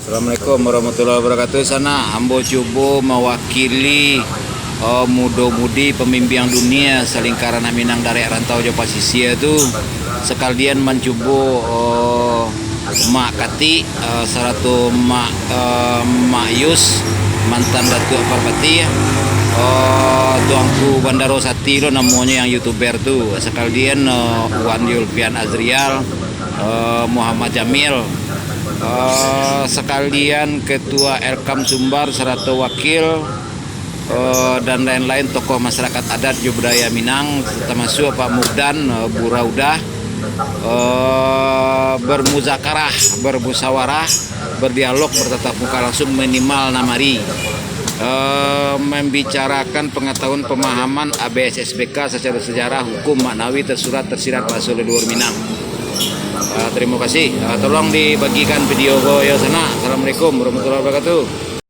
Assalamualaikum warahmatullahi wabarakatuh. Sana Ambo Cubo mewakili muda-mudi pemimpin dunia selingkaran Minang dari rantau Jawa Pasisia itu sekalian mencubo Mak Kati seratu Mak Yus mantan Datuk Parpati tuangku Bandaro Sati lo namanya yang youtuber tuh sekalian Wan Yulfian Azrial Muhammad Jamil sekalian Ketua Elkam Sumbar serta wakil dan lain-lain tokoh masyarakat adat budaya Minang termasuk Pak Mugdan Bu Raudah bermuzakarah, bermusyawarah, berdialog, bertatap muka langsung minimal 6 hari membicarakan pengetahuan pemahaman ABS-SBK secara sejarah, hukum, maknawi, tersurat, tersirat bahasa leluhur Minang. Terima kasih. Tolong dibagikan video ya sana. Assalamualaikum warahmatullahi wabarakatuh.